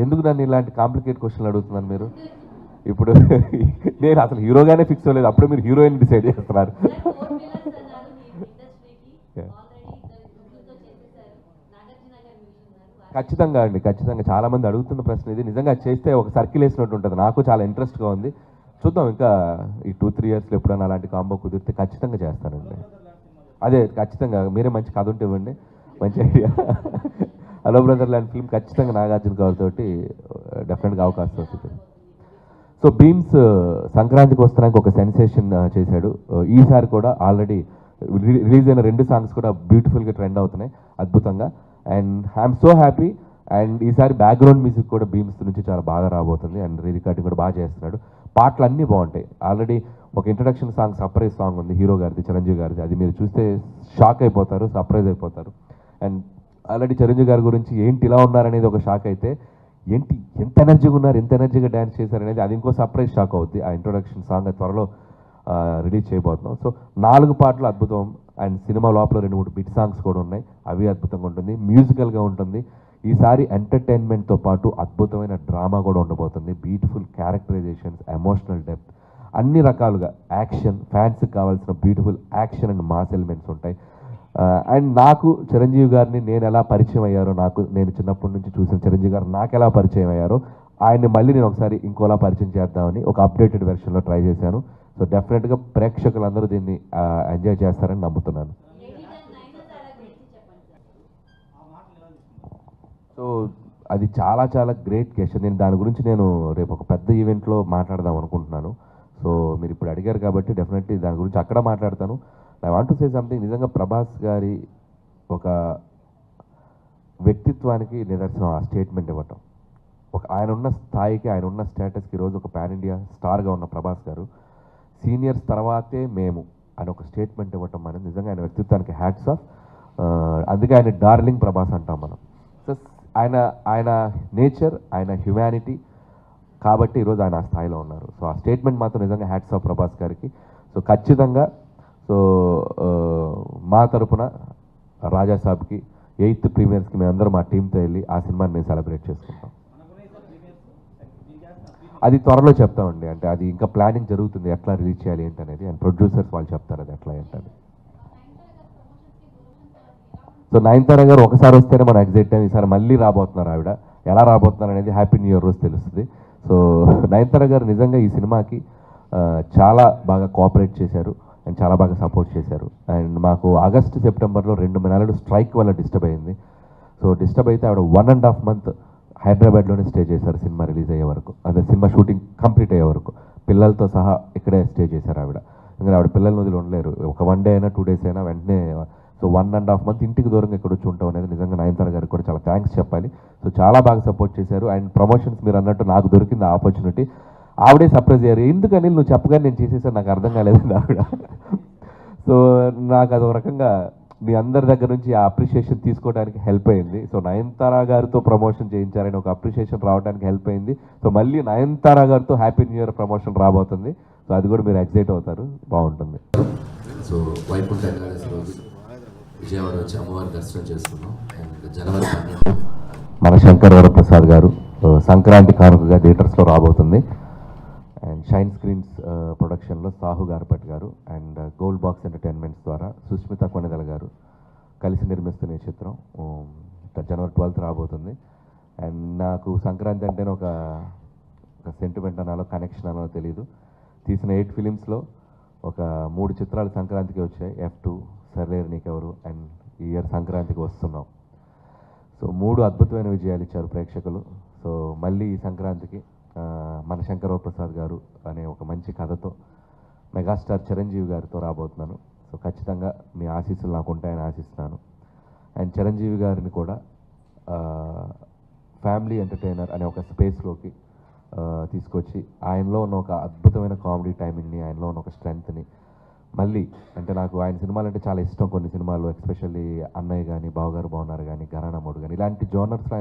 ఎందుకు నన్ను ఇలాంటి కాంప్లికేట్ క్వశ్చన్లు అడుగుతున్నారు మీరు? ఇప్పుడు నేను అసలు హీరోగానే ఫిక్స్ అవ్వలేదు, అప్పుడే మీరు హీరోయిన్ డిసైడ్ చేస్తున్నారు. ఖచ్చితంగా అండి, ఖచ్చితంగా చాలామంది అడుగుతున్న ప్రశ్న ఇది. నిజంగా చేస్తే ఒక సర్కిల్ వేసినట్టు ఉంటుంది. నాకు చాలా ఇంట్రెస్ట్గా ఉంది. చూద్దాం, ఇంకా ఈ 2-3 ఇయర్స్లో ఎప్పుడైనా అలాంటి కాంబో కుదిరితే ఖచ్చితంగా చేస్తానండి. అదే ఖచ్చితంగా, మీరే మంచి కథ ఉంటే ఇవ్వండి, మంచి ఐడియా. హలో బ్రదర్ లాంటి ఫిల్మ్ ఖచ్చితంగా నాగార్జున గారితో డెఫినెట్గా అవకాశం వస్తుంది. సో భీమ్స్ సంక్రాంతికి వస్తున్నానికి ఒక సెన్సేషన్ చేశాడు. ఈసారి కూడా ఆల్రెడీ రిలీజ్ అయిన 2 సాంగ్స్ కూడా బ్యూటిఫుల్గా ట్రెండ్ అవుతున్నాయి, అద్భుతంగా. And I'm so happy. And ఈసారి బ్యాక్గ్రౌండ్ మ్యూజిక్ కూడా భీమ్స్ నుంచి చాలా బాగా రాబోతుంది. అండ్ రీ రికార్డింగ్ కూడా బాగా చేస్తున్నాడు. పాటలు అన్నీ బాగుంటాయి. ఆల్రెడీ ఒక ఇంట్రడక్షన్ సాంగ్, సర్ప్రైజ్ సాంగ్ ఉంది హీరో గారిది, చిరంజీవి గారిది. అది మీరు చూస్తే షాక్ అయిపోతారు, సర్ప్రైజ్ అయిపోతారు. అండ్ ఆల్రెడీ చిరంజీవి గారి గురించి ఏంటి ఇలా ఉన్నారనేది ఒక షాక్ అయితే, ఏంటి ఎంత ఎనర్జీగా ఉన్నారు, ఎంత ఎనర్జీగా డ్యాన్స్ చేశారు అనేది అది ఇంకో సర్ప్రైజ్ షాక్ అవుద్ది. ఆ ఇంట్రొడక్షన్ సాంగ్ త్వరలో రిలీజ్ చేయబోతున్నాం. సో 4 పాటలు అద్భుతం. అండ్ సినిమా లోపల 2-3 బిట్ సాంగ్స్ కూడా ఉన్నాయి, అవి అద్భుతంగా ఉంటుంది. మ్యూజికల్గా ఉంటుంది. ఈసారి ఎంటర్టైన్మెంట్తో పాటు అద్భుతమైన డ్రామా కూడా ఉండబోతుంది. బ్యూటిఫుల్ క్యారెక్టరైజేషన్స్, ఎమోషనల్ డెప్త్, అన్ని రకాలుగా యాక్షన్, ఫ్యాన్స్కి కావాల్సిన beautiful action and mass elements ఉంటాయి. అండ్ నాకు చిరంజీవి గారిని నేను ఎలా పరిచయం అయ్యారో, నేను చిన్నప్పటి నుంచి చూసిన చిరంజీవి గారు నాకు ఎలా పరిచయం అయ్యారో, ఆయన్ని మళ్ళీ నేను ఒకసారి ఇంకోలా పరిచయం చేద్దామని ఒక అప్డేటెడ్ వెర్షన్లో ట్రై చేశాను. సో డెఫినెట్గా ప్రేక్షకులందరూ దీన్ని ఎంజాయ్ చేస్తారని నమ్ముతున్నాను. సో అది చాలా చాలా గ్రేట్ క్వశ్చన్. దాని గురించి నేను రేపు ఒక పెద్ద ఈవెంట్లో మాట్లాడదాం అనుకుంటున్నాను. సో మీరు ఇప్పుడు అడిగారు కాబట్టి డెఫినెట్లీ దాని గురించి అక్కడ మాట్లాడతాను. I want to say something. నిజంగా ప్రభాస్ గారి ఒక వ్యక్తిత్వానికి నిదర్శనం ఆ స్టేట్మెంట్ ఇవ్వటం. ఆయన ఉన్న స్థాయికి, ఆయన ఉన్న స్టేటస్కి ఈరోజు ఒక పాన్ ఇండియా స్టార్గా ఉన్న ప్రభాస్ గారు సీనియర్స్ తర్వాతే మేము అని ఒక స్టేట్మెంట్ ఇవ్వటం అనేది నిజంగా ఆయన వ్యక్తిత్వానికి హ్యాట్స్ ఆఫ్. అందుకే ఆయన డార్లింగ్ ప్రభాస్ అంటాం మనం. సో ఆయన నేచర్, ఆయన హ్యుమానిటీ కాబట్టి ఈరోజు ఆయన ఆ స్థాయిలో ఉన్నారు. సో ఆ స్టేట్మెంట్ మాత్రం నిజంగా హ్యాట్స్ ఆఫ్ ప్రభాస్ గారికి. సో ఖచ్చితంగా సో మా తరపున రాజా సాబ్కి 8th ప్రీమియర్స్కి మేమందరం మా టీంతో వెళ్ళి ఆ సినిమాని మేము సెలబ్రేట్ చేసుకుంటాం. అది త్వరలో చెప్తామండి. అంటే అది ఇంకా ప్లానింగ్ జరుగుతుంది, ఎట్లా రిలీజ్ చేయాలి ఏంటనేది. అండ్ ప్రొడ్యూసర్స్ వాళ్ళు చెప్తారు అది ఎట్లా ఏంటని. సో నయనతార గారు ఒకసారి వస్తేనే మనం ఎగ్జైట్ టైం. ఈసారి మళ్ళీ రాబోతున్నారు ఆవిడ. ఎలా రాబోతున్నారు అనేది హ్యాపీ న్యూ ఇయర్ రోజు తెలుస్తుంది. సో నయనతార గారు నిజంగా ఈ సినిమాకి చాలా బాగా కోఆపరేట్ చేశారు అండ్ చాలా బాగా సపోర్ట్ చేశారు. అండ్ మాకు ఆగస్టు సెప్టెంబర్లో 2 నెలలు స్ట్రైక్ వల్ల డిస్టర్బ్ అయింది. సో డిస్టర్బ్ అయితే ఆవిడ 1.5 month హైదరాబాద్లోనే స్టే చేశారు సినిమా రిలీజ్ అయ్యే వరకు. అదే సినిమా షూటింగ్ కంప్లీట్ అయ్యే వరకు పిల్లలతో సహా ఇక్కడే స్టే చేశారు ఆవిడ. ఎందుకంటే ఆవిడ పిల్లల్ని వదిలి ఉండలేరు. ఒక 1 day అయినా 2 days అయినా వెంటనే. సో 1.5 month ఇంటికి దూరంగా ఇక్కడ వచ్చి ఉంటాం అనేది నిజంగా నయనతార గారికి కూడా చాలా థ్యాంక్స్ చెప్పాలి. సో చాలా బాగా సపోర్ట్ చేశారు. అండ్ ప్రమోషన్స్ మీరు అన్నట్టు నాకు దొరికింది ఆపర్చునిటీ. ఆవిడే సర్ప్రైజ్ అయ్యారు. ఎందుకని నువ్వు చెప్పగానే నేను చేసేసాను, నాకు అర్థం కాలేదండి ఆవిడ. సో నాకు అదొక రకంగా మీ అందరి దగ్గర నుంచి ఆ అప్రిషియేషన్ తీసుకోవడానికి హెల్ప్ అయింది. సో నయనతార గారితో ప్రమోషన్ చేయించారని ఒక అప్రిషియేషన్ రావడానికి హెల్ప్ అయింది. సో మళ్ళీ నయనతార గారితో హ్యాపీ న్యూ ఇయర్ ప్రమోషన్ రాబోతుంది. సో అది కూడా మీరు ఎక్సైట్ అవుతారు, బాగుంటుంది. సో వైకుంఠ ఏకాదశి రోజు విజయవాడ వచ్చి అమ్మవారి దర్శనం చేసుకున్నాం. అండ్ జనవరి 12 మన శంకర్ వరప్రసాద్ గారు సంక్రాంతి కానుకగా థియేటర్స్లో రాబోతుంది. అండ్ షైన్ స్క్రీన్స్ ప్రొడక్షన్లో సాహు గార్పట్ గారు అండ్ గోల్డ్ బాక్స్ ఎంటర్టైన్మెంట్స్ ద్వారా సుష్మిత కొణిదల గారు కలిసి నిర్మిస్తున్న ఈ చిత్రం జనవరి 12th రాబోతుంది. అండ్ నాకు సంక్రాంతి అంటేనే ఒక సెంటిమెంట్ అనాలో కనెక్షన్ అనాలో తెలియదు. తీసిన 8 ఫిలిమ్స్లో ఒక 3 చిత్రాలు సంక్రాంతికి వచ్చాయి. F2, సర్లేరు నీకెవరు అండ్ ఈ ఇయర్ సంక్రాంతికి వస్తున్నాం. సో 3 అద్భుతమైన విజయాలు ఇచ్చారు ప్రేక్షకులు. సో మళ్ళీ ఈ సంక్రాంతికి మన శంకర్ ప్రసాద్ గారు అనే ఒక మంచి కథతో మెగాస్టార్ చిరంజీవి గారితో రాబోతున్నాను. సో ఖచ్చితంగా మీ ఆశీస్సులు నాకు ఉంటాయని ఆశిస్తున్నాను. అండ్ చిరంజీవి గారిని కూడా ఫ్యామిలీ ఎంటర్టైనర్ అనే ఒక స్పేస్లోకి తీసుకొచ్చి ఆయనలో ఉన్న ఒక అద్భుతమైన కామెడీ టైమింగ్ని, ఆయనలో ఉన్న ఒక స్ట్రెంగ్త్ని మళ్ళీ, అంటే నాకు ఆయన సినిమాలు అంటే చాలా ఇష్టం. కొన్ని సినిమాలు ఎస్పెషల్లీ అన్నయ్య కానీ, బావగారు బాగున్నారు కానీ, ఘరానా మూడు కానీ, ఇలాంటి జోనర్స్లో